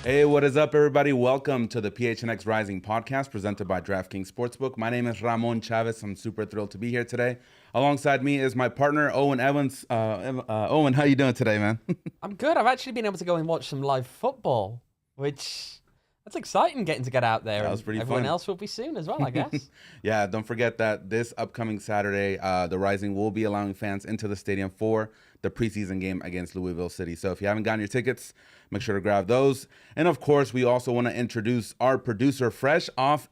Hey, what is up, everybody? Welcome to the PHNX Rising podcast presented by DraftKings Sportsbook. My name is Ramon Chavez. I'm super thrilled to be here today. Alongside me is my partner, Owain Evans. Owain, how you doing today, man? I'm good. I've actually been able to go and watch some live football, which that's exciting getting to get out there. That was pretty Everyone fun. else will be soon as well, I guess. Yeah, don't forget that this upcoming Saturday, the Rising will be allowing fans into the stadium for the preseason game against Louisville City. So if you haven't gotten your tickets, make sure to grab those. And of course, we also want to introduce our producer fresh off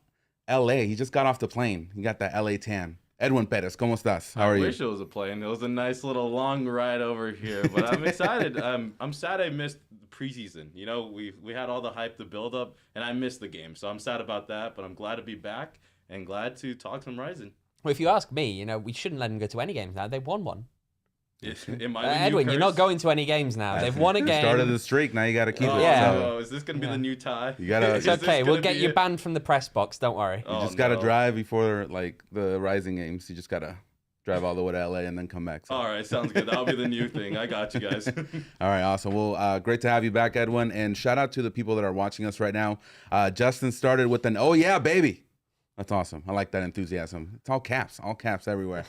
LA. He just got off the plane. He got that LA tan. Edwin Perez, ¿cómo estás? How are you? I wish it was a plane. It was a nice little long ride over here, but I'm excited. I'm sad I missed the preseason. You know, we had all the hype to build up, and I missed the game. So I'm sad about that, but I'm glad to be back and glad to talk some Rising. Well, if you ask me, we shouldn't let them go to any games now. They've won one. Edwin, you're not going to any games now. They've won a game. Started the streak. Now you got to keep it. Yeah. So Is this going to be the new tie? you gotta. It's okay. We'll get you banned from the press box. Don't worry. You just got to drive before like the Rising games. You just got to drive all the way to LA and then come back. So. All right, sounds good. That'll be the new thing. I got you guys. All right, awesome. Well, great to have you back, Edwin. And shout out to the people that are watching us right now. Justin started with an "Oh yeah, baby." That's awesome. I like that enthusiasm. It's all caps everywhere.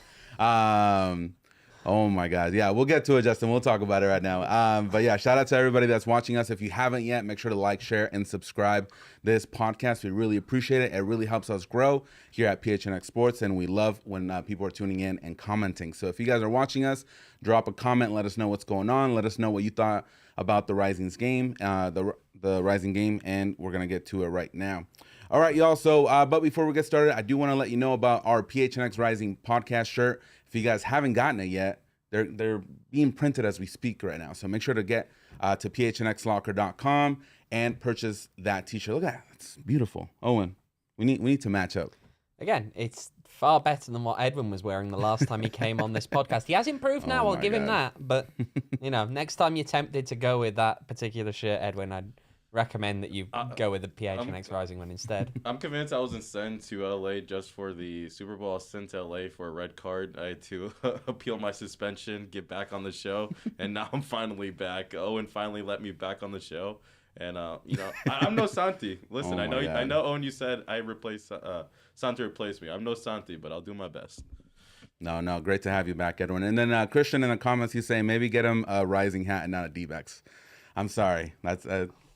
Oh my God. Yeah, we'll get to it, Justin. We'll talk about it right now. But yeah, shout out to everybody that's watching us. If you haven't yet, make sure to like, share, and subscribe this podcast. We really appreciate it. It really helps us grow here at PHNX Sports, and we love when people are tuning in and commenting. So if you guys are watching us, drop a comment. Let us know what's going on. Let us know what you thought about the Rising's game, the Rising game, and we're gonna get to it right now. All right, y'all. So, but before we get started, I do want to let you know about our PHNX Rising podcast shirt. If you guys haven't gotten it yet, they're being printed as we speak right now. So make sure to get to phnxlocker.com and purchase that T-shirt. Look at that; it's beautiful. Owain, we need to match up. Again, it's far better than what Edwin was wearing the last time he came on this podcast. He has improved now. I'll give him that. But next time you're tempted to go with that particular shirt, Edwin, I'd recommend that you go with the PHNX Rising one instead. I'm convinced I wasn't sent to LA just for the Super Bowl. I was sent to LA for a red card. I had to appeal my suspension, get back on the show, and now I'm finally back. Owen finally let me back on the show, and I'm no Santi. Listen, I know Owen. You said Santi replaced me. I'm no Santi, but I'll do my best. No, great to have you back, Edwin. And then Christian in the comments, he's saying maybe get him a Rising hat and not a D-backs. I'm sorry, that's.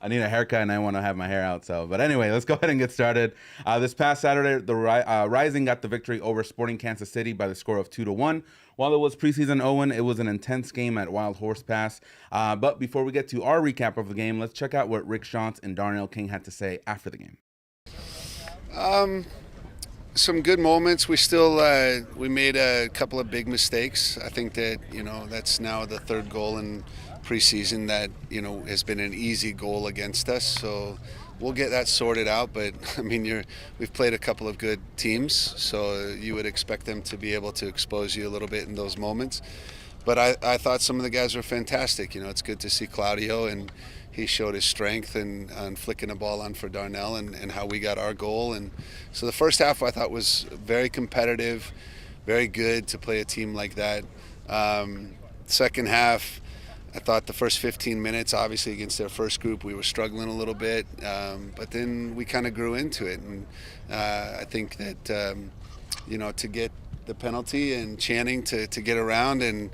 I need a haircut and I want to have my hair out. But anyway, let's go ahead and get started. This past Saturday, the Rising got the victory over Sporting Kansas City by the score of 2-1. While it was preseason Owen, it was an intense game at Wild Horse Pass. But before we get to our recap of the game, let's check out what Rick Shantz and Darnell King had to say after the game. Some good moments. We still we made a couple of big mistakes. I think that that's now the third goal in preseason that has been an easy goal against us. So we'll get that sorted out. But I mean, we've played a couple of good teams, so you would expect them to be able to expose you a little bit in those moments. But I thought some of the guys were fantastic. It's good to see Claudio, and he showed his strength on flicking a ball on for Darnell and how we got our goal. And so the first half I thought was very competitive, very good to play a team like that. Second half, I thought the first 15 minutes, obviously against their first group, we were struggling a little bit, but then we kind of grew into it. And I think that, to get the penalty and Channing to get around and,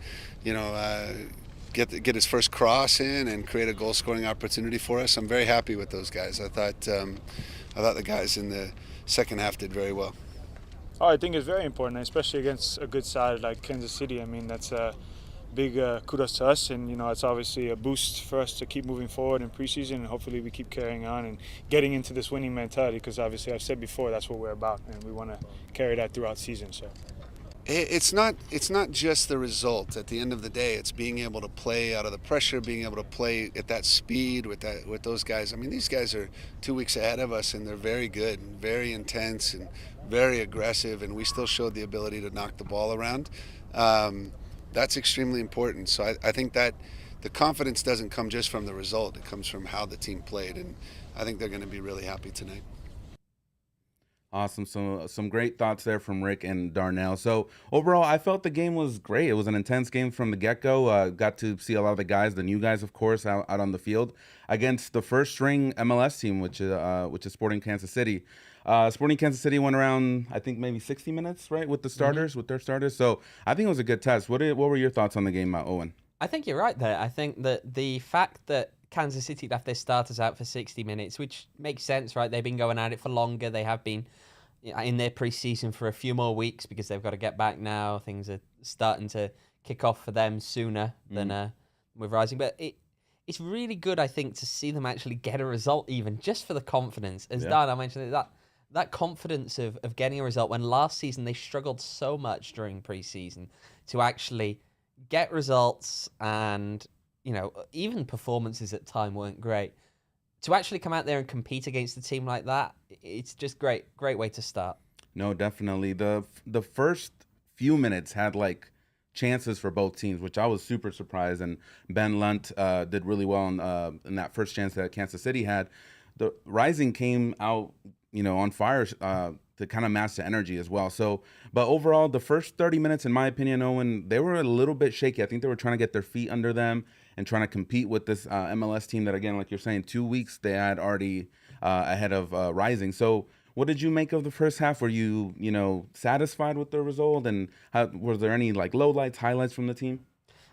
get his first cross in and create a goal-scoring opportunity for us, I'm very happy with those guys. I thought the guys in the second half did very well. Oh, I think it's very important, especially against a good side like Kansas City. I mean, that's big kudos to us, and it's obviously a boost for us to keep moving forward in preseason, and hopefully we keep carrying on and getting into this winning mentality, because obviously I've said before that's what we're about, and we want to carry that throughout season. So it's not just the result. At the end of the day, it's being able to play out of the pressure, being able to play at that speed with those guys. I mean, these guys are 2 weeks ahead of us, and they're very good and very intense and very aggressive, and we still showed the ability to knock the ball around. That's extremely important. So I think that the confidence doesn't come just from the result. It comes from how the team played, and I think they're going to be really happy tonight. Awesome. So some great thoughts there from Rick and Darnell. So overall, I felt the game was great. It was an intense game from the get-go. Got to see a lot of the guys, the new guys, of course, out on the field against the first-string MLS team, which is Sporting Kansas City. Sporting Kansas City went around, I think, maybe 60 minutes, right, with the starters, with their starters. So I think it was a good test. What were your thoughts on the game, Owen? I think you're right there. I think that the fact that Kansas City left their starters out for 60 minutes, which makes sense, right? They've been going at it for longer. They have been in their preseason for a few more weeks because they've got to get back now. Things are starting to kick off for them sooner than with Rising. But it's really good, I think, to see them actually get a result, even just for the confidence. As Darnell mentioned, that confidence of getting a result when last season they struggled so much during preseason to actually get results, and even performances at time weren't great. To actually come out there and compete against a team like that, it's just great way to start. No, definitely. The first few minutes had like chances for both teams, which I was super surprised. And Ben Lunt did really well in that first chance that Kansas City had. The Rising came out, on fire to kind of match the energy as well. So, but overall, the first 30 minutes, in my opinion, Owen, they were a little bit shaky. I think they were trying to get their feet under them and trying to compete with this MLS team that, again, like you're saying, 2 weeks they had already ahead of Rising. So what did you make of the first half? Were you, satisfied with the result? And was there any like lowlights, highlights from the team?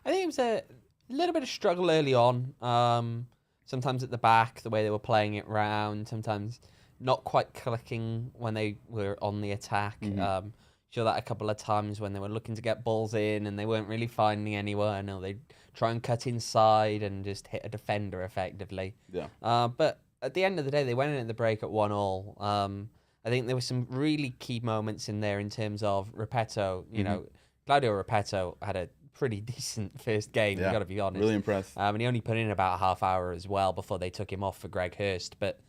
I think it was a little bit of struggle early on. Sometimes at the back, the way they were playing it round, sometimes not quite clicking when they were on the attack. Saw that a couple of times when they were looking to get balls in and they weren't really finding anywhere. No, they'd try and cut inside and just hit a defender effectively. Yeah. But at the end of the day, they went in at the break at 1-1. I think there were some really key moments in there in terms of Repetto. Claudio Repetto had a pretty decent first game, Yeah. You've got to be honest. Really impressed. And he only put in about a half hour as well before they took him off for Greg Hurst. But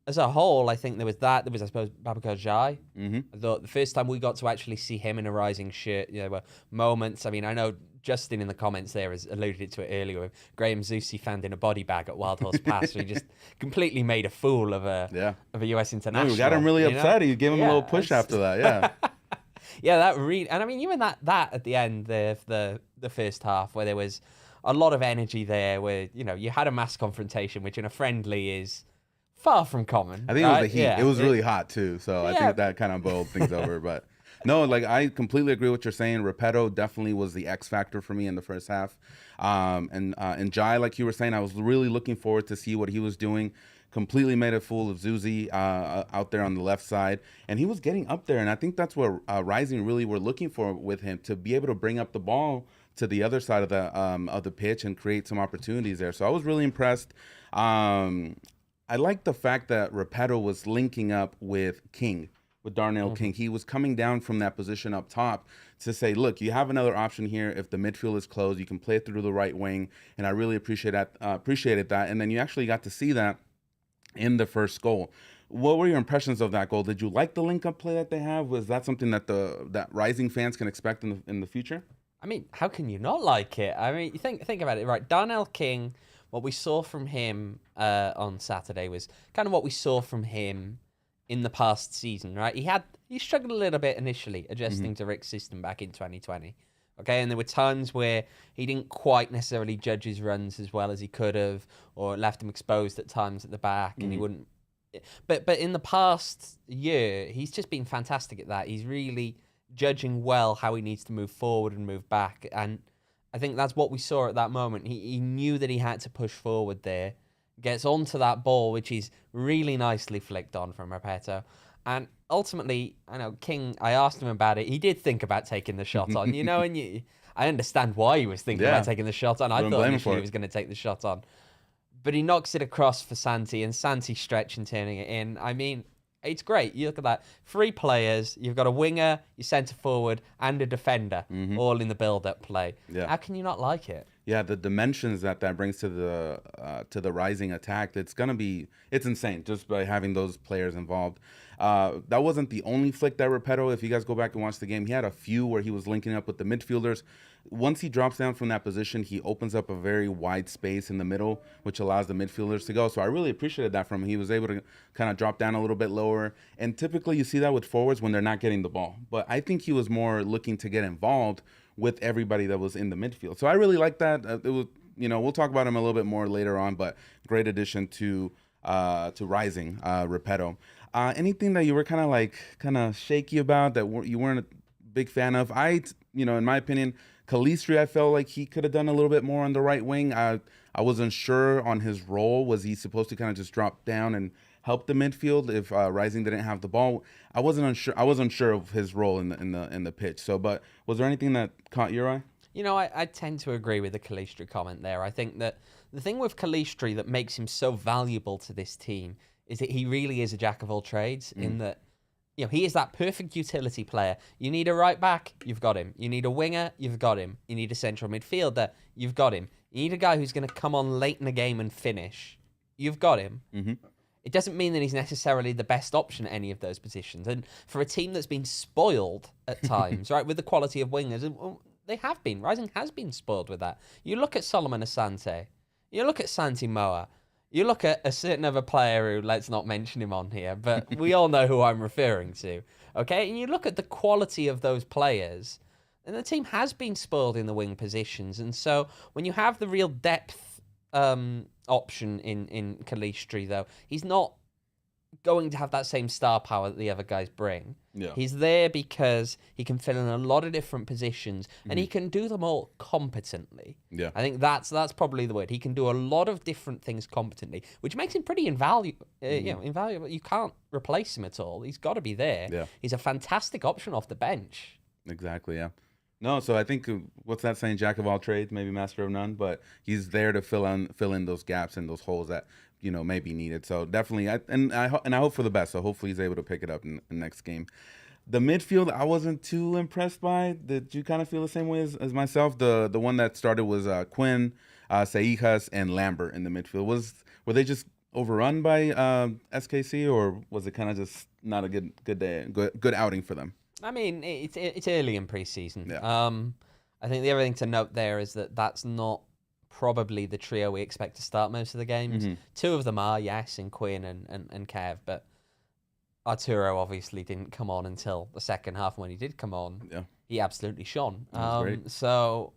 as a whole, I think there was, I suppose, Babacar Jai. I thought the first time we got to actually see him in a Rising shirt, there were moments. I mean, I know Justin in the comments there has alluded to it earlier with Graham Zusi found in a body bag at Wild Horse Pass. So he just completely made a fool of a US international. No, we got him really upset. He gave him a little push after that. Yeah. Yeah, that really, and I mean, even that at the end, the first half, where there was a lot of energy there, where you had a mass confrontation, which in a friendly is far from common. I think it was the heat. Yeah. It was really hot too, so I think that kind of boiled things over. But no, like I completely agree with what you're saying. Repetto definitely was the X factor for me in the first half, and Jai, like you were saying, I was really looking forward to see what he was doing. Completely made a fool of Zusi out there on the left side, and he was getting up there, and I think that's what Rising really were looking for with him, to be able to bring up the ball to the other side of the pitch and create some opportunities there. So I was really impressed. I like the fact that Repetto was linking up with Darnell King. He was coming down from that position up top to say, look, you have another option here. If the midfield is closed, you can play through the right wing, and I really appreciated that. And then you actually got to see that in the first goal. What were your impressions of that goal? Did you like the link-up play that they have? Was that something that that Rising fans can expect in the future? I mean, how can you not like it? I mean, you think about it, right? Darnell King, what we saw from him on Saturday was kind of what we saw from him in the past season, right? He struggled a little bit initially adjusting to Rick's system back in 2020. Okay, and there were times where he didn't quite necessarily judge his runs as well as he could have, or left him exposed at times at the back, and he wouldn't. But in the past year, he's just been fantastic at that. He's really judging well how he needs to move forward and move back, and I think that's what we saw at that moment. He knew that he had to push forward there, gets onto that ball, which is really nicely flicked on from Repetto. And ultimately, I know King, I asked him about it. He did think about taking the shot on, and I understand why he was thinking about taking the shot on. I thought initially he was going to take the shot on. But he knocks it across for Santi, and Santi stretching, turning it in. I mean, it's great. You look at that. 3 players. You've got a winger, your centre forward, and a defender, all in the build-up play. Yeah. How can you not like it? Yeah, the dimensions that brings to the Rising attack, it's insane just by having those players involved. That wasn't the only flick that Repetto, if you guys go back and watch the game, he had a few where he was linking up with the midfielders. Once he drops down from that position, he opens up a very wide space in the middle, which allows the midfielders to go. So I really appreciated that from him. He was able to kind of drop down a little bit lower. And typically you see that with forwards when they're not getting the ball. But I think he was more looking to get involved with everybody that was in the midfield. So I really like that. It was, we'll talk about him a little bit more later on, but great addition to Rising, Repetto. Anything that you were kind of shaky about that you weren't a big fan of? In my opinion, Calistri, I felt like he could have done a little bit more on the right wing. I wasn't sure on his role. Was he supposed to kind of just drop down and help the midfield if Rising didn't have the ball? I wasn't unsure of his role in the pitch. So, but was there anything that caught your eye? I tend to agree with the Calistri comment there. I think that the thing with Calistri that makes him so valuable to this team is that he really is a jack of all trades in that, he is that perfect utility player. You need a right back, you've got him. You need a winger, you've got him. You need a central midfielder, you've got him. You need a guy who's going to come on late in the game and finish. You've got him. Mm-hmm. It doesn't mean that he's necessarily the best option at any of those positions. And for a team that's been spoiled at times, right, with the quality of wingers, they have been. Rising has been spoiled with that. You look at Solomon Asante. You look at Santi Moa. You look at a certain other player who, let's not mention him on here, but we all know who I'm referring to. Okay? And you look at the quality of those players, and the team has been spoiled in the wing positions. And so when you have the real depth option in Calistri, though, he's not going to have that same star power that the other guys bring. Yeah. He's there because he can fill in a lot of different positions and he can do them all competently. Yeah. I think that's probably the word. He can do a lot of different things competently, which makes him pretty invaluable. Invaluable. You can't replace him at all. He's got to be there. Yeah. He's a fantastic option off the bench. Exactly, yeah. No, so I think, what's that saying? Jack of all trades, maybe master of none. But he's there to fill in those gaps and those holes that may be needed. So definitely, I hope for the best. So hopefully he's able to pick it up in the next game. The midfield, I wasn't too impressed by. Did you kind of feel the same way as myself? The one that started was Quinn, Seijas, and Lambert in the midfield. Were they just overrun by SKC, or was it kind of just not a good day, good outing for them? I mean, it's early in preseason. Yeah. I think the other thing to note there is that that's not probably the trio we expect to start most of the games. Mm-hmm. Two of them are, yes, in Quinn and Kev, but Arturo obviously didn't come on until the second half. When he did come on, he absolutely shone. So,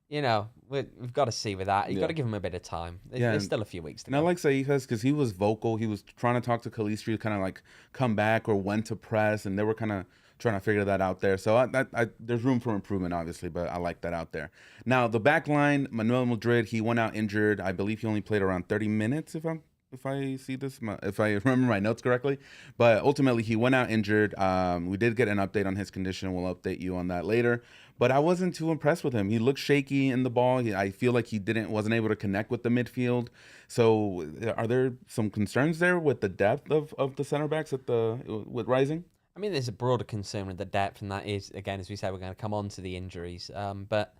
we've got to see with that. You've got to give him a bit of time. There's still a few weeks to go. And I like Seijas because he was vocal. He was trying to talk to Calistri to kind of like come back or when to press, and they were kind of trying to figure that out there. So there's room for improvement, obviously, but I like that out there. Now, the back line, Manuel Madrid, he went out injured. I believe he only played around 30 minutes, if I remember my notes correctly. But ultimately, he went out injured. We did get an update on his condition. We'll update you on that later. But I wasn't too impressed with him. He looked shaky in the ball. I feel like he wasn't able to connect with the midfield. So are there some concerns there with the depth of the center backs with Rising? I mean, there's a broader concern with the depth, and that is, again, as we said, we're going to come on to the injuries. But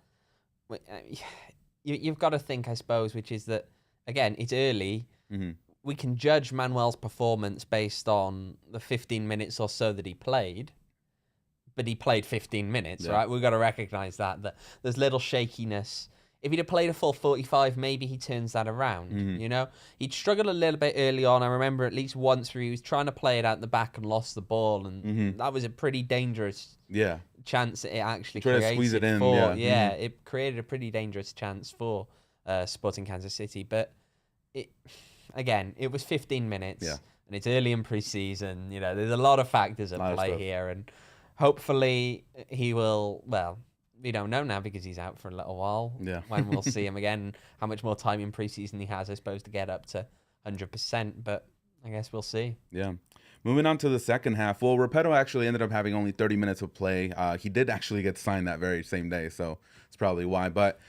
you've got to think, I suppose, which is that, again, it's early. Mm-hmm. We can judge Manuel's performance based on the 15 minutes or so that he played, but he played 15 minutes, right? We've got to recognize that there's little shakiness. If he'd have played a full 45, maybe he turns that around, He'd struggled a little bit early on. I remember at least once where he was trying to play it out the back and lost the ball, and that was a pretty dangerous chance that it actually created. To squeeze it in, it created a pretty dangerous chance for Sporting Kansas City. But it was 15 minutes, and it's early in preseason. There's a lot of factors at play here, and hopefully he will, we don't know now because he's out for a little while. Yeah. When we'll see him again, how much more time in preseason he has, I suppose, to get up to 100%. But I guess we'll see. Yeah. Moving on to the second half. Well, Repetto actually ended up having only 30 minutes of play. He did actually get signed that very same day, so it's probably why. But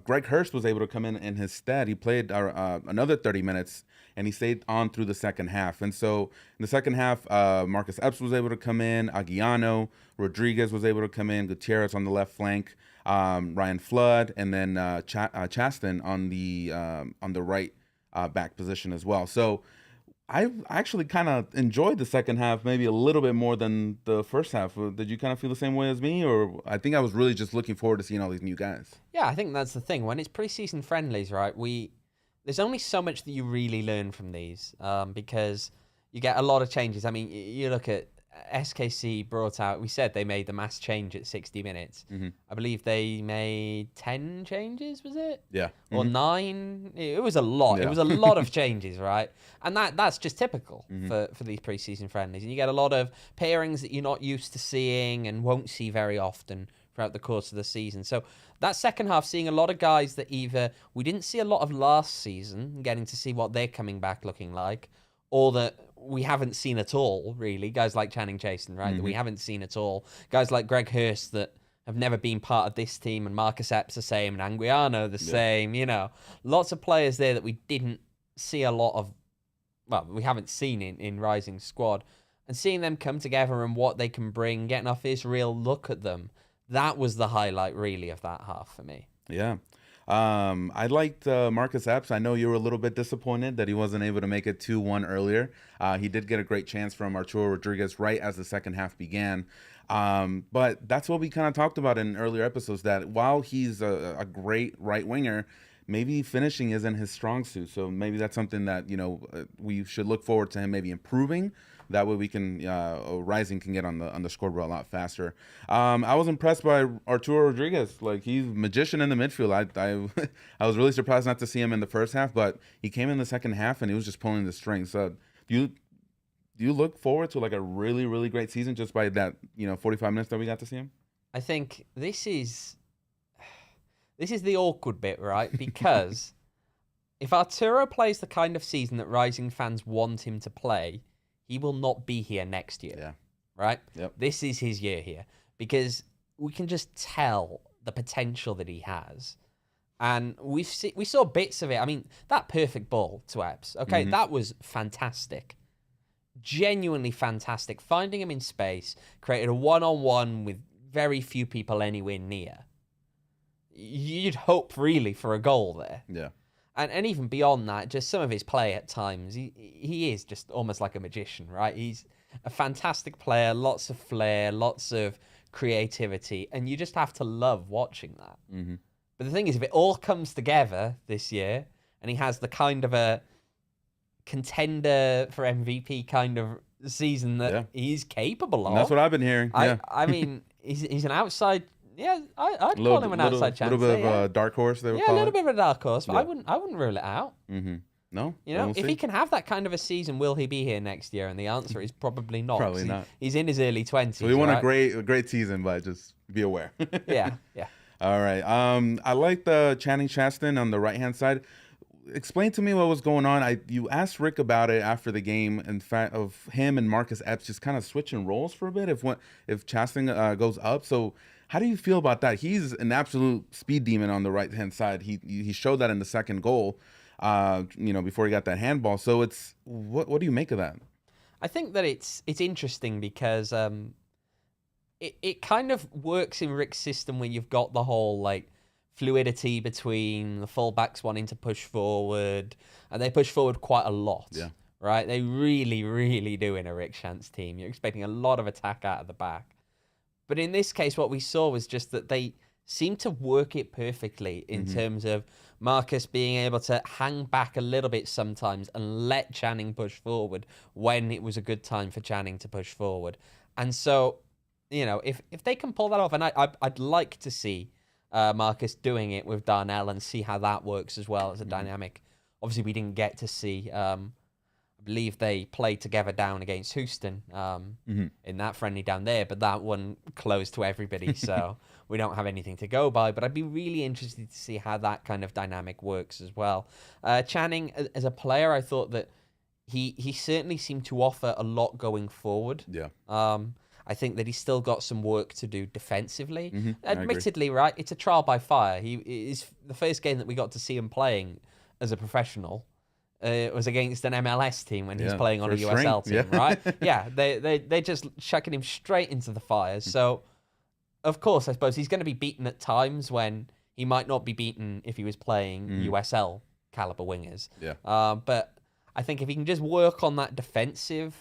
Greg Hurst was able to come in his stead. He played another 30 minutes, and he stayed on through the second half. And so in the second half, Marcus Epps was able to come in. Aguiano, Rodriguez was able to come in. Gutierrez on the left flank. Ryan Flood, and then Chaston on the right back position as well. So I actually kind of enjoyed the second half maybe a little bit more than the first half. Did you kind of feel the same way as me? Or I think I was really just looking forward to seeing all these new guys. Yeah, I think that's the thing. When it's preseason friendlies, right, there's only so much that you really learn from these because you get a lot of changes. I mean, you look at SKC brought out, we said they made the mass change at 60 minutes. I believe they made 10 changes, was it? Yeah. Or 9? It was a lot. Yeah. It was a lot of changes, right? And that's just typical for these preseason friendlies. And you get a lot of pairings that you're not used to seeing and won't see very often throughout the course of the season. So that second half, seeing a lot of guys that either we didn't see a lot of last season, getting to see what they're coming back looking like, or that we haven't seen at all, really. Guys like Channing Chasen, right, that we haven't seen at all. Guys like Greg Hurst that have never been part of this team, and Marcus Epps the same, and Anguiano the same, you know. Lots of players there that we didn't see a lot of, well, we haven't seen in Rising Squad. And seeing them come together and what they can bring, getting our first real look at them, that was the highlight, really, of that half for me. Yeah. I liked Marcus Epps. I know you were a little bit disappointed that he wasn't able to make it 2-1 earlier. He did get a great chance from Arturo Rodriguez right as the second half began. But that's what we kind of talked about in earlier episodes, that while he's a great right winger, maybe finishing isn't his strong suit. So maybe that's something that, you know, we should look forward to him maybe improving. That way we can, Rising can get on the scoreboard a lot faster. I was impressed by Arturo Rodriguez. Like, he's a magician in the midfield. I was really surprised not to see him in the first half, but he came in the second half and he was just pulling the strings. So do you look forward to like a really, really great season just by that, 45 minutes that we got to see him? I think this is the awkward bit, right? Because if Arturo plays the kind of season that Rising fans want him to play, he will not be here next year. Yeah. Right? Yep. This is his year here because we can just tell the potential that he has. And we saw bits of it. I mean, that perfect ball to Epps, okay, that was fantastic. Genuinely fantastic. Finding him in space, created a one-on-one with very few people anywhere near. You'd hope, really, for a goal there. Yeah. And even beyond that, just some of his play at times, he is just almost like a magician, right? He's a fantastic player, lots of flair, lots of creativity, and you just have to love watching that. But the thing is, if it all comes together this year, and he has the kind of a contender for MVP kind of season that he's capable of. And that's what I've been hearing. I mean, he's an outside. Yeah, I'd call him an outside chance. A little bit of a dark horse, they would call it. Yeah, a little bit of a dark horse, but I wouldn't rule it out. No? You know, if he can have that kind of a season, will he be here next year? And the answer is probably not. Probably not. He's in his early 20s. So we want a great season, but just be aware. Yeah. All right. I like the Channing Chaston on the right-hand side. Explain to me what was going on. You asked Rick about it after the game, in fact, of him and Marcus Epps just kind of switching roles for a bit if Chaston goes up. So how do you feel about that? He's an absolute speed demon on the right-hand side. He showed that in the second goal, before he got that handball. So it's what do you make of that? I think that it's interesting because it kind of works in Rick's system when you've got the whole like fluidity between the fullbacks wanting to push forward, and they push forward quite a lot. Yeah. Right? They really, really do in a Rick Shantz team. You're expecting a lot of attack out of the back. But in this case, what we saw was just that they seemed to work it perfectly in terms of Marcus being able to hang back a little bit sometimes and let Channing push forward when it was a good time for Channing to push forward. And so, if they can pull that off, and I'd like to see Marcus doing it with Darnell and see how that works as well as a dynamic. Obviously, we didn't get to see. I believe they played together down against Houston in that friendly down there, but that one closed to everybody, so we don't have anything to go by. But I'd be really interested to see how that kind of dynamic works as well. Channing, as a player, I thought that he certainly seemed to offer a lot going forward. Yeah. I think that he's still got some work to do defensively. I Admittedly, right, it's a trial by fire. He is the first game that we got to see him playing as a professional. It was against an MLS team when he's playing on a USL team, right? Yeah, they just chucking him straight into the fire. So of course, I suppose he's going to be beaten at times when he might not be beaten if he was playing USL caliber wingers. Yeah. But I think if he can just work on that defensive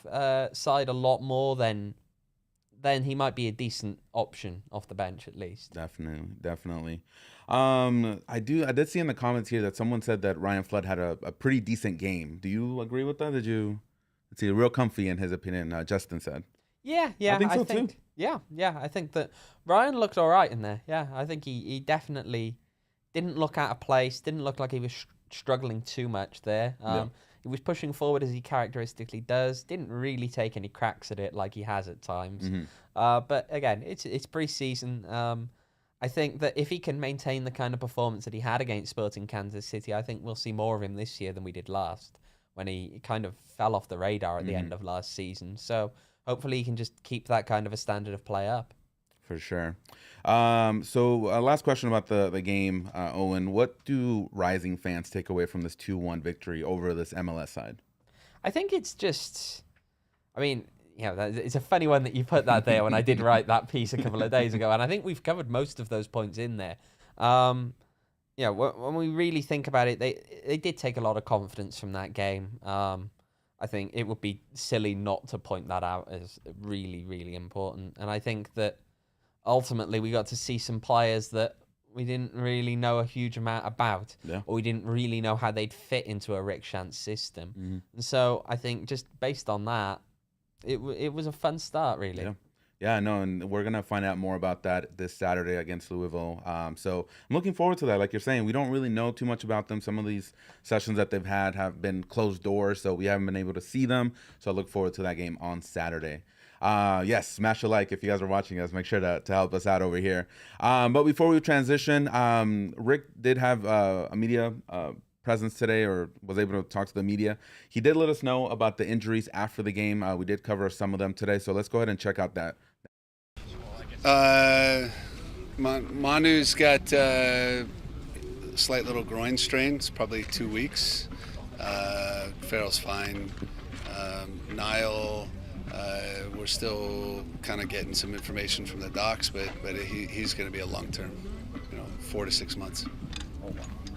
side a lot more, then he might be a decent option off the bench at least. Definitely. I did see in the comments here that someone said that Ryan Flood had a pretty decent game. Do you agree with that? Let's see, real comfy in his opinion, Justin said. Yeah, I think so too. Yeah, I think that Ryan looked all right in there. Yeah, I think he definitely didn't look out of place, didn't look like he was struggling too much there. He was pushing forward as he characteristically does, didn't really take any cracks at it like he has at times. But again, it's pre-season. I think that if he can maintain the kind of performance that he had against Sporting Kansas City, I think we'll see more of him this year than we did last, when he kind of fell off the radar at the end of last season. So hopefully he can just keep that kind of a standard of play up. For sure. So last question about the game, Owen. What do Rising fans take away from this 2-1 victory over this MLS side? I think it's just, I mean, it's a funny one that you put that there when I did write that piece a couple of days ago, and I think we've covered most of those points in there. When we really think about it, they did take a lot of confidence from that game. I think it would be silly not to point that out as really, really important. And I think that ultimately we got to see some players that we didn't really know a huge amount about, or we didn't really know how they'd fit into a Rick Shantz system. And so I think just based on that, it was a fun start, really. Yeah, no, and we're going to find out more about that this Saturday against Louisville. So I'm looking forward to that. Like you're saying, we don't really know too much about them. Some of these sessions that they've had have been closed doors, so we haven't been able to see them. So I look forward to that game on Saturday. Yes, smash a like if you guys are watching us. Make sure to help us out over here. But before we transition, Rick did have a media presence today, or was able to talk to the media. He did let us know about the injuries after the game. We did cover some of them today, so let's go ahead and check out that. Manu's got a slight little groin strain. It's probably 2 weeks. Farrell's fine. Niall, we're still kind of getting some information from the docs, but he's going to be a long-term, 4 to 6 months. Oh, wow.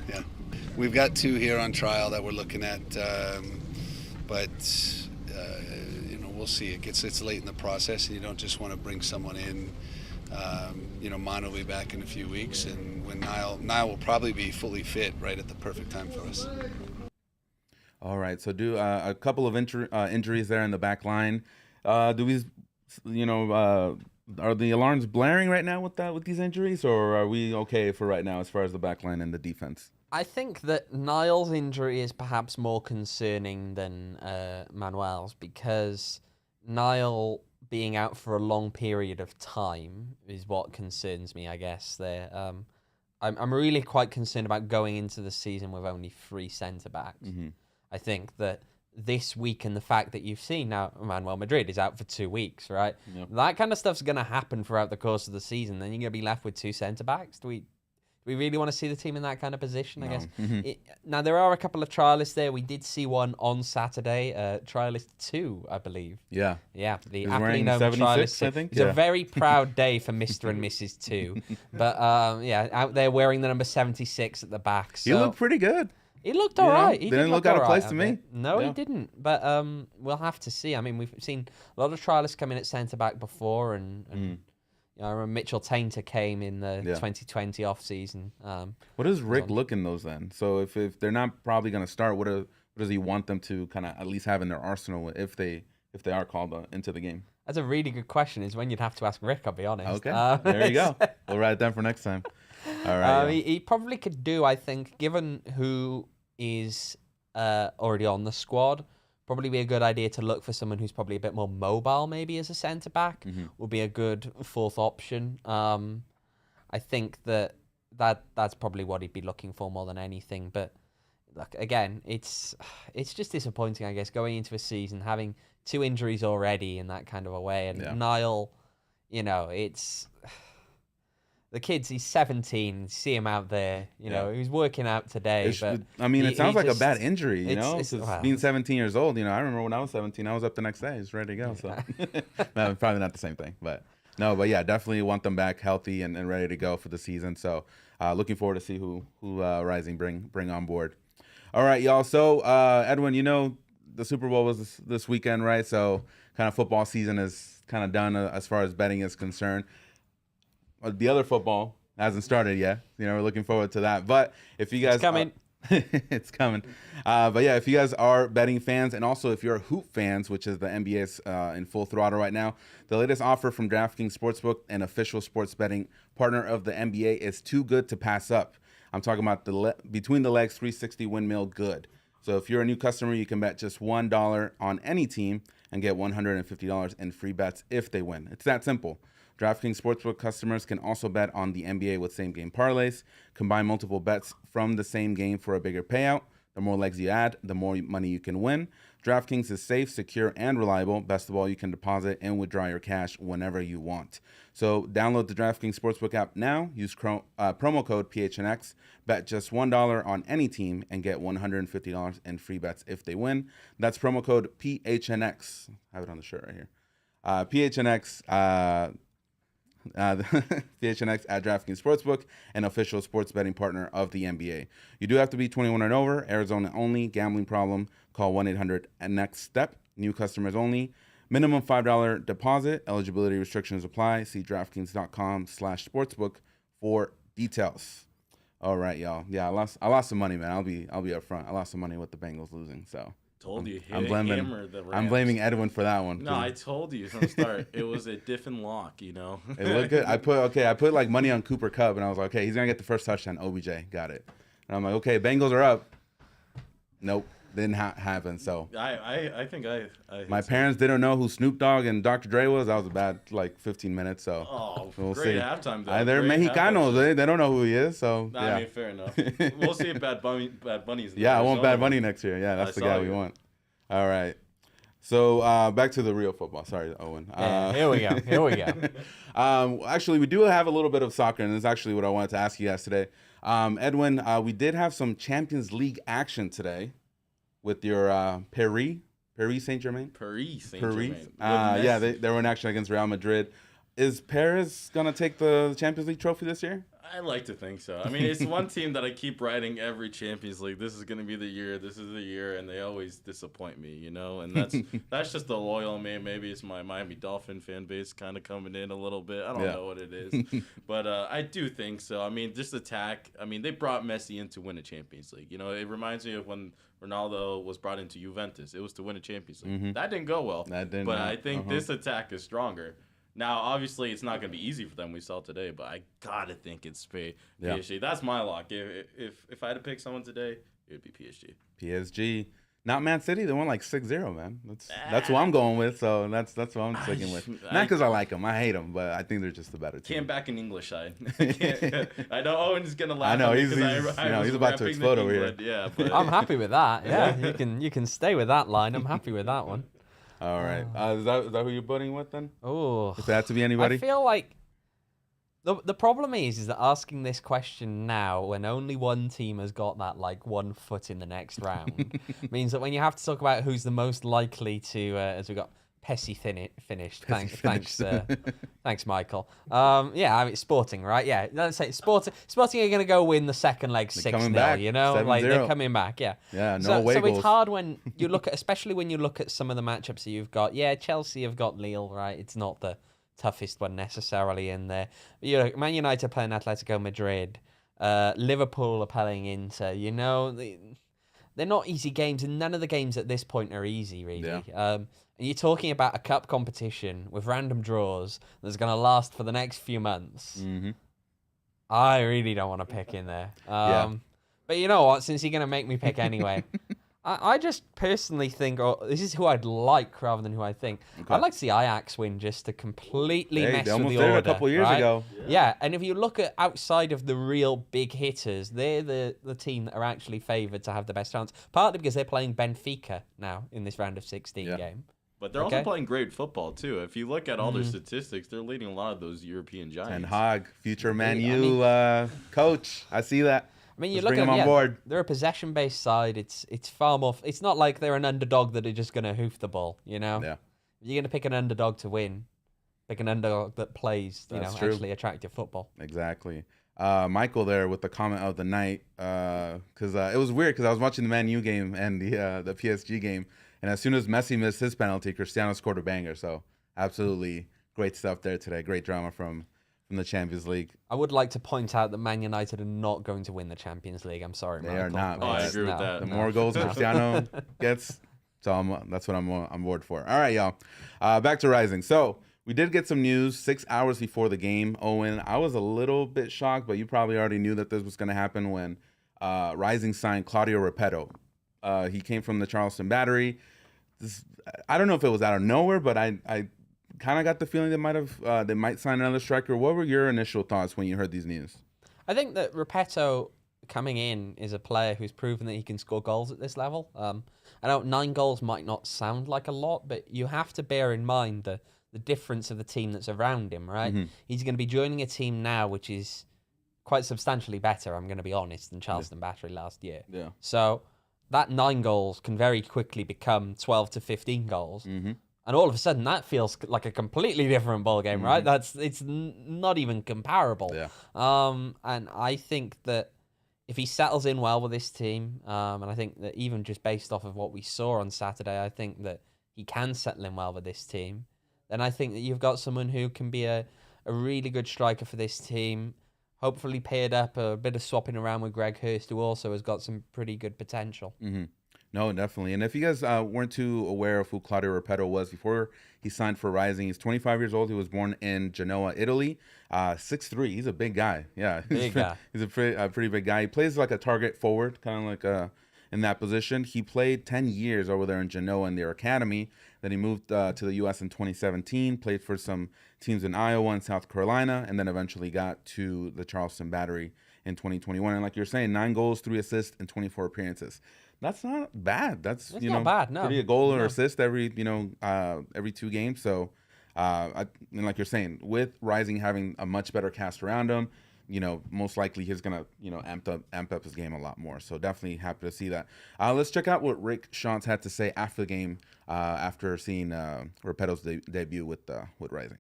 Yeah. We've got 2 here on trial that we're looking at, but we'll see. It's late in the process, and you don't just want to bring someone in. Manu will be back in a few weeks, and when Niall will probably be fully fit right at the perfect time for us. All right, so do a couple of injuries there in the back line. Are the alarms blaring right now with these injuries, or are we okay for right now as far as the back line and the defense? I think that Niall's injury is perhaps more concerning than Manuel's, because Niall being out for a long period of time is what concerns me, I guess. There, I'm really quite concerned about going into the season with only 3 centre-backs. I think that this week, and the fact that you've seen now Manuel Madrid is out for 2 weeks, right? Yep. That kind of stuff's going to happen throughout the course of the season. Then you're going to be left with 2 centre-backs. Do we really want to see the team in that kind of position, I guess? Now, there are a couple of trialists there. We did see one on Saturday, trialist 2, I believe. Yeah. The aptly known trialist. I think. It's a very proud day for Mr. and Mrs. 2. But, out there wearing the number 76 at the back. So. He looked pretty good. He looked all right. He didn't look out of place to me. No, he didn't. But we'll have to see. I mean, we've seen a lot of trialists come in at centre-back before, and I remember Mitchell Tainter came in the 2020 off-season. What does Rick look in those then? So if they're not probably going to start, what does he want them to kind of at least have in their arsenal if they are called into the game? That's a really good question. Is when you'd have to ask Rick, I'll be honest. Okay, there you go. We'll write it down for next time. All right. He probably could do, I think, given who is already on the squad, probably be a good idea to look for someone who's probably a bit more mobile, maybe as a centre-back. Would be a good 4th option. I think that's probably what he'd be looking for more than anything. But look, again, it's just disappointing, I guess, going into a season, having 2 injuries already in that kind of a way. And Niall, it's... The kids, he's 17. See him out there. He was working out today. But it sounds like a bad injury, being 17 years old, I remember when I was 17, I was up the next day. I was ready to go. So probably not the same thing, but No, but yeah, definitely want them back healthy and ready to go for the season. So looking forward to see who Rising bring on board. All right, y'all. So Edwin, the Super Bowl was this weekend, right? So kind of football season is kind of done as far as betting is concerned. The other football hasn't started yet. We're looking forward to that. But if you guys It's coming. it's coming. But yeah, if you guys are betting fans, and also if you're Hoop fans, which is the NBA's in full throttle right now, the latest offer from DraftKings Sportsbook, an official sports betting partner of the NBA, is too good to pass up. I'm talking about the between the legs 360 windmill good. So if you're a new customer, you can bet just $1 on any team and get $150 in free bets if they win. It's that simple. DraftKings Sportsbook customers can also bet on the NBA with same-game parlays. Combine multiple bets from the same game for a bigger payout. The more legs you add, the more money you can win. DraftKings is safe, secure, and reliable. Best of all, you can deposit and withdraw your cash whenever you want. So download the DraftKings Sportsbook app now. Use promo code PHNX. Bet just $1 on any team and get $150 in free bets if they win. That's promo code PHNX. I have it on the shirt right here. PHNX. PHNX at DraftKings Sportsbook, an official sports betting partner of the NBA. You do have to be 21 and over, Arizona only. Gambling problem, call 1-800-NEXT-STEP. New customers only. Minimum $5 deposit. Eligibility restrictions apply. See DraftKings.com/sportsbook for details. All right, y'all. Yeah, I lost some money, man. I'll be upfront. I lost some money with the Bengals losing, so. Told you. I'm blaming Edwin for that one. No, I told you from the start. It was a different lock, It looked good. I put like money on Cooper Kupp, and I was like, okay, he's gonna get the first touchdown. OBJ got it. And I'm like, okay, Bengals are up. Nope, didn't happen. So I think my parents didn't know who Snoop Dogg and Dr. Dre was. That was a bad 15 minutes. So we'll great see. Halftime though. They're Mexicanos. They don't know who he is. So yeah. I mean, fair enough. We'll see if Bad Bunny's. Yeah, I want Bad Bunny next year. Yeah, that's the guy we want. All right. So back to the real football. Sorry, Owen. Here we go. Actually, we do have a little bit of soccer, and this is actually what I wanted to ask you guys today. Edwin, we did have some Champions League action today with your Paris Saint-Germain. Paris Saint-Germain. Yeah, they were in action against Real Madrid. Is Perez going to take the Champions League trophy this year? I like to think so. I mean, it's one team that I keep writing every Champions League. This is going to be the year. This is the year, and they always disappoint me, And that's just the loyal me. Maybe it's my Miami Dolphin fan base kind of coming in a little bit. I don't know what it is, but I do think so. I mean, just attack. I mean, they brought Messi in to win a Champions League. It reminds me of when Ronaldo was brought into Juventus. It was to win a Champions League. Mm-hmm. That didn't go well. But I think this attack is stronger. Now, obviously, it's not going to be easy for them. We saw today, but I gotta think it's PSG. Yeah. That's my lock. If I had to pick someone today, it would be PSG. PSG, not Man City. They won like 6-0, man. That's who I'm going with. So that's what I'm sticking with. Not because I like them. I hate them, but I think they're just the better team. Can't back an English side. I know Owen's gonna laugh. I know he's about to explode over here. Yeah, but I'm happy with that. Yeah, you can stay with that line. I'm happy with that one. All right. Is that who you're putting with then? Oh, if it had to be anybody, I feel like the problem is that asking this question now, when only one team has got that 1 foot in the next round, means that when you have to talk about who's the most likely to, as we got Pessy finished. Thanks, Michael. Yeah, I mean Sporting, right? Yeah, let's say Sporting are going to go win the second leg 6-0. 7-0. They're coming back. Yeah. Yeah. No so, away so goals. it's hard when you look at, especially when you look at some of the matchups that you've got. Yeah, Chelsea have got Lille, right? It's not the toughest one necessarily in there. But, Man United are playing Atletico Madrid. Liverpool are playing Inter. They're not easy games, and none of the games at this point are easy, really. Yeah. And you're talking about a cup competition with random draws that's going to last for the next few months. Mm-hmm. I really don't want to pick in there. But you know what? Since you're going to make me pick anyway, I just personally think, this is who I'd like rather than who I think. Okay. I'd like to see Ajax win just to completely mess with the order. A couple years ago. Yeah, and if you look at outside of the real big hitters, they're the team that are actually favoured to have the best chance. Partly because they're playing Benfica now in this round of 16 game. But they're also playing great football, too. If you look at all their statistics, they're leading a lot of those European giants. And Hag, future Man U coach. I see that. I mean, you look at them on board. They're a possession-based side. It's far more. It's not like they're an underdog that are just going to hoof the ball. Yeah. If you're going to pick an underdog to win, pick an underdog that plays, That's true. actually attractive football. Exactly. Michael there with the comment of the night, because it was weird because I was watching the Man U game and the PSG game, and as soon as Messi missed his penalty, Cristiano scored a banger. So absolutely great stuff there today. Great drama from the Champions League. I would like to point out that Man United are not going to win the Champions League. I'm sorry, They Michael. are not. Oh, I but agree with that. The more goals Cristiano gets, so that's what I'm on board for. All right, y'all. Back to Rising. So we did get some news 6 hours before the game. Owen, I was a little bit shocked, but you probably already knew that this was going to happen when Rising signed Claudio Repetto. He came from the Charleston Battery. I don't know if it was out of nowhere, but I kind of got the feeling they might sign another striker. What were your initial thoughts when you heard these news? I think that Repetto coming in is a player who's proven that he can score goals at this level. I know 9 goals might not sound like a lot, but you have to bear in mind the difference of the team that's around him, right? Mm-hmm. He's going to be joining a team now which is quite substantially better, I'm going to be honest, than Charleston Battery last year. Yeah. So that 9 goals can very quickly become 12 to 15 goals. Mm-hmm. And all of a sudden, that feels like a completely different ballgame, right? It's not even comparable. Yeah. And I think that if he settles in well with this team, and I think that even just based off of what we saw on Saturday, I think that he can settle in well with this team. Then I think that you've got someone who can be a really good striker for this team. Hopefully paired up a bit of swapping around with Greg Hurst, who also has got some pretty good potential. Mm-hmm. No, definitely. And if you guys weren't too aware of who Claudio Repetto was before he signed for Rising, he's 25 years old. He was born in Genoa, Italy. 6'3". He's a big guy. Yeah, Big guy. He's a pretty big guy. He plays like a target forward, kind of like in that position. He played 10 years over there in Genoa in their academy. Then he moved to the U.S. in 2017, played for some teams in Iowa and South Carolina, and then eventually got to the Charleston Battery in 2021. And like you're saying, 9 goals, 3 assists, and 24 appearances. That's not bad. That's not bad, no. pretty a goal or assist every 2 games. So, and like you're saying, with Rising having a much better cast around him, most likely he's gonna amp up his game a lot more. So definitely happy to see that. Let's check out what Rick Schantz had to say after the game, after seeing Repetto's debut with Rising.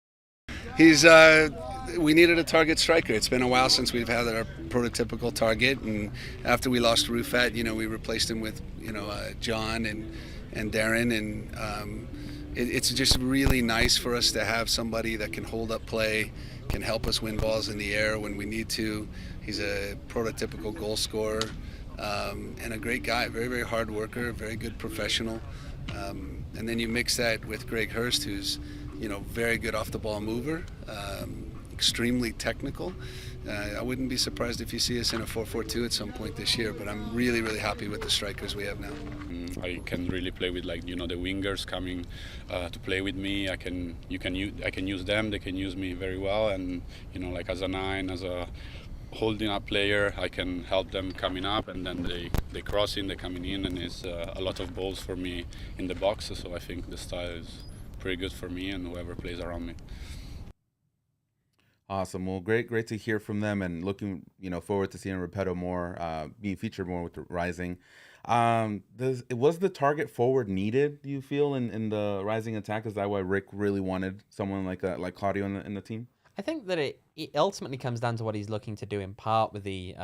We needed a target striker. It's been a while since we've had our prototypical target, and after we lost Rufat, we replaced him with John and Darren, and it's just really nice for us to have somebody that can hold up play, can help us win balls in the air when we need to. He's a prototypical goal scorer, and a great guy, very, very hard worker, very good professional. And then you mix that with Greg Hurst, who's very good off the ball mover, extremely technical. I wouldn't be surprised if you see us in a 4-4-2 at some point this year, but I'm really, really happy with the strikers we have now. I can really play with the wingers coming to play with me. I can use them. They can use me very well, and as a 9, as a holding up player, I can help them coming up, and then they crossing, they coming in, and it's a lot of balls for me in the box. So I think the style is pretty good for me and whoever plays around me. Awesome. Well, great to hear from them, and looking forward to seeing Repetto more, being featured more with the Rising. Was the target forward needed, do you feel, in the Rising attack? Is that why Rick really wanted someone like Claudio in the team? I think that it ultimately comes down to what he's looking to do in part with the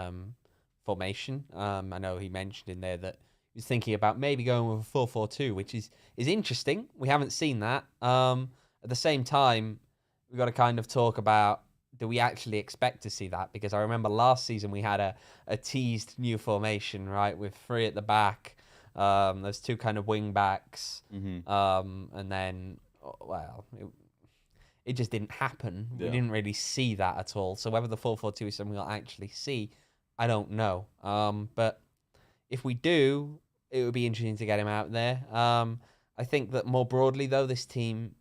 formation. I know he mentioned in there that he's thinking about maybe going with a 4-4-2, which is interesting. We haven't seen that. At the same time, we've got to kind of talk about, do we actually expect to see that? Because I remember last season we had a teased new formation, right, with 3 at the back. There's 2 kind of wing backs. Mm-hmm. And then, it just didn't happen. Yeah. We didn't really see that at all. So whether the 4-4-2 is something we'll actually see, I don't know. But if we do, it would be interesting to get him out there. I think that more broadly, though, this team,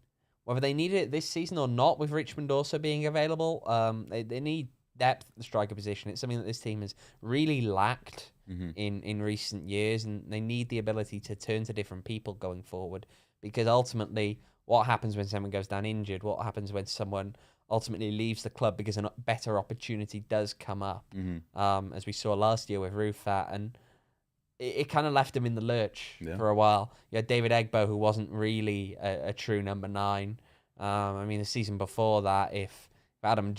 whether they need it this season or not, with Richmond also being available, they need depth at the striker position. It's something that this team has really lacked in recent years, and they need the ability to turn to different people going forward, because ultimately, what happens when someone goes down injured? What happens when someone ultimately leaves the club because a better opportunity does come up? As we saw last year with Rufat, and it kind of left him in the lurch for a while. You had David Egbo, who wasn't really a true number 9. I mean, the season before that, if not Adam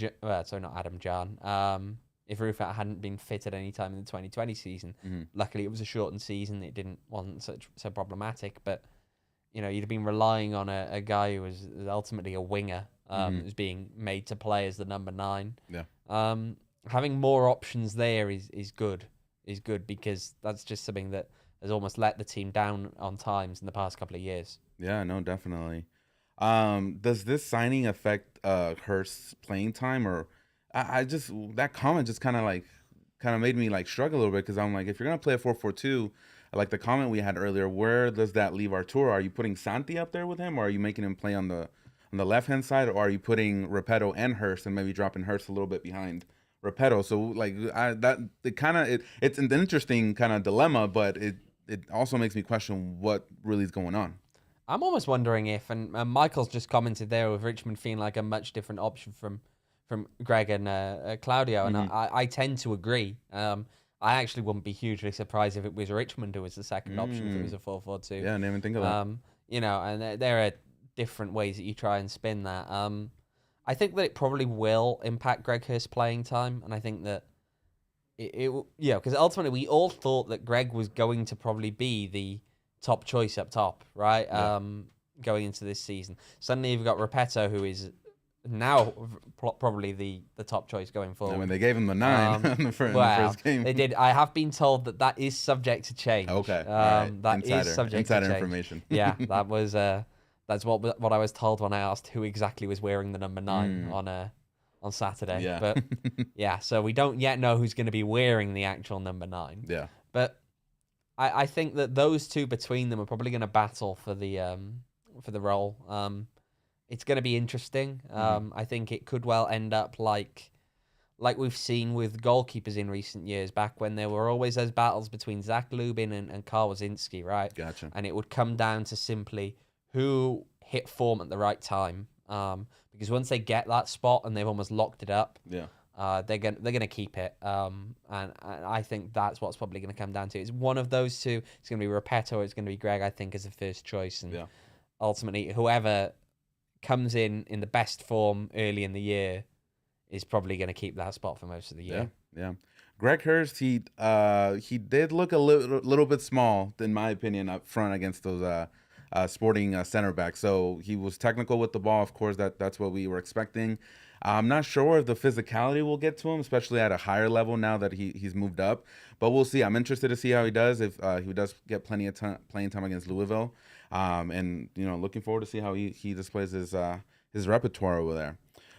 John, if Rufat hadn't been fit at any time in the 2020 season, luckily it was a shortened season. It wasn't so problematic, but you'd have been relying on a guy who was ultimately a winger, who's being made to play as the number 9. Yeah. Having more options there is good. Is good because that's just something that has almost let the team down on times in the past couple of years. Yeah, no, definitely. Does this signing affect Hurst's playing time, or I just that comment just kind of made me like struggle a little bit because I'm like, if you're gonna play a 4-4-2, like the comment we had earlier, where does that leave Arturo? Are you putting Santi up there with him, or are you making him play on the left hand side, or are you putting Repetto and Hurst and maybe dropping Hurst a little bit behind Repetto? So like it's an interesting kind of dilemma, but it also makes me question what really is going on. I'm almost wondering if, and Michael's just commented there with Richmond feeling like a much different option from Greg and Claudio, and I tend to agree. I actually wouldn't be hugely surprised if it was Richmond who was the second option if it was a 4-4-2. Yeah, I didn't even think of that. And there are different ways that you try and spin that. I think that it probably will impact Greg Hurst's playing time, and I think that because ultimately we all thought that Greg was going to probably be the top choice up top, right? Yeah. Going into this season. Suddenly you've got Repetto, who is now probably the top choice going forward. I mean, they gave him the 9 in the first game. They did. I have been told that is subject to change. Okay. Right. That is subject to change. Insider information. Yeah, that was that's what I was told when I asked who exactly was wearing the number 9 on Saturday. Yeah. But yeah, so we don't yet know who's going to be wearing the actual number 9. Yeah. But I think that those two between them are probably going to battle for the role. It's going to be interesting. I think it could well end up like we've seen with goalkeepers in recent years, back when there were always those battles between Zach Lubin and Karl Wazinski, right? Gotcha. And it would come down to simply who hit form at the right time. Because once they get that spot and they've almost locked it up, they're gonna keep it. And I think that's what's probably gonna come down to. It's one of those two. It's gonna be Repetto or it's gonna be Greg, I think, as the first choice. And ultimately, whoever comes in the best form early in the year is probably going to keep that spot for most of the year. Yeah. Greg Hurst, he did look a little bit small, in my opinion, up front against those Sporting center backs. So he was technical with the ball. Of course, that's what we were expecting. I'm not sure if the physicality will get to him, especially at a higher level now that he's moved up. But we'll see. I'm interested to see how he does, if he does get plenty of playing time against Louisville. And looking forward to see how he displays his repertoire over there.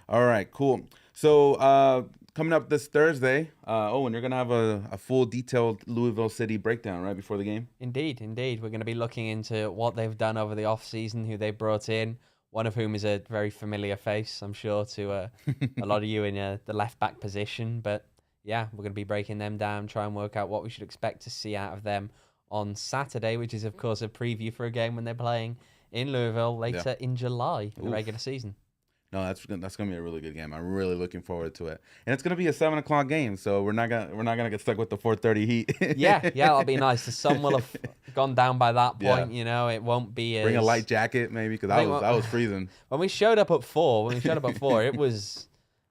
All right, cool. So coming up this Thursday, Owen, you're gonna have a full detailed Louisville City breakdown right before the game. Indeed. We're going to be looking into what they've done over the off season, who they brought in. One of whom is a very familiar face, I'm sure, to a lot of you in the left back position. But yeah, we're going to be breaking them down, try and work out what we should expect to see out of them on Saturday, which is, of course, a preview for a game when they're playing in Louisville later in July, the regular season. No, that's gonna be a really good game. I'm really looking forward to it, and it's gonna be a 7:00 game, so we're not gonna get stuck with the 4:30 heat. yeah, that'll be nice. The sun will have gone down by that point. It won't be. Bring a light jacket, maybe, because I was freezing when we showed up at 4. It was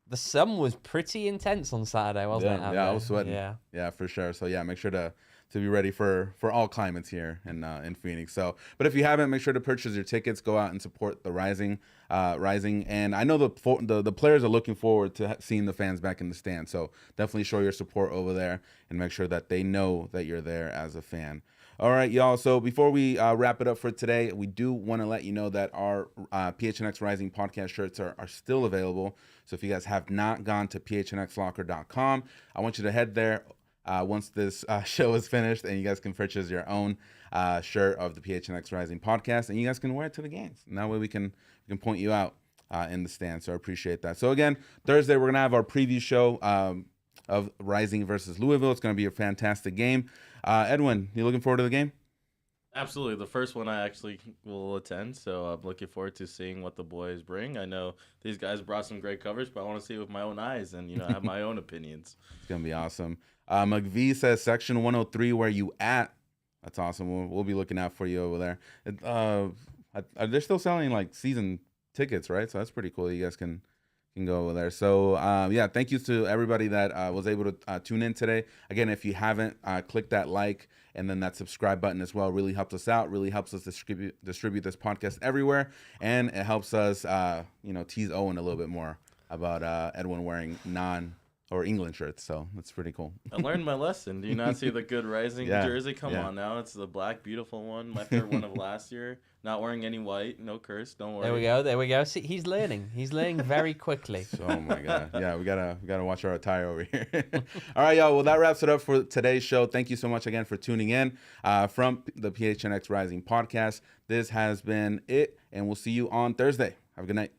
the sun was pretty intense on Saturday, wasn't it? Yeah, I was sweating. Yeah, for sure. So yeah, make sure to be ready for all climates here in Phoenix. So, but if you haven't, make sure to purchase your tickets. Go out and support the Rising. And I know the players are looking forward to seeing the fans back in the stand. So definitely show your support over there and make sure that they know that you're there as a fan. All right, y'all. So before we wrap it up for today, we do want to let you know that our PHNX Rising podcast shirts are still available. So if you guys have not gone to phnxlocker.com, I want you to head there once this show is finished, and you guys can purchase your own shirt of the PHNX Rising podcast, and you guys can wear it to the games. And that way we can point you out in the stand. So I appreciate that. So again, Thursday we're gonna have our preview show of Rising versus Louisville. It's gonna be a fantastic game. Edwin, you looking forward to the game? Absolutely. The first one I actually will attend, so I'm looking forward to seeing what the boys bring. I know these guys brought some great coverage, but I want to see it with my own eyes and have my own opinions. It's gonna be awesome. McVee says section 103, where you at? That's awesome. We'll be looking out for you over there. Are they still selling like season tickets, right? So that's pretty cool. You guys can go over there. So yeah, thank you to everybody that was able to tune in today. Again, if you haven't, click that like and then that subscribe button as well. Really helps us out. Really helps us distribute this podcast everywhere, and it helps us tease Owen a little bit more about Edwin wearing England shirts. So that's pretty cool. I learned my lesson. Do you not see the Good Rising jersey? Come on now. It's the black, beautiful one. My favorite one of last year. Not wearing any white. No curse. Don't worry. There we go. See, he's learning. He's learning very quickly. Oh my God. Yeah, we gotta watch our attire over here. All right, y'all. Well, that wraps it up for today's show. Thank you so much again for tuning in from the PHNX Rising podcast. This has been it, and we'll see you on Thursday. Have a good night.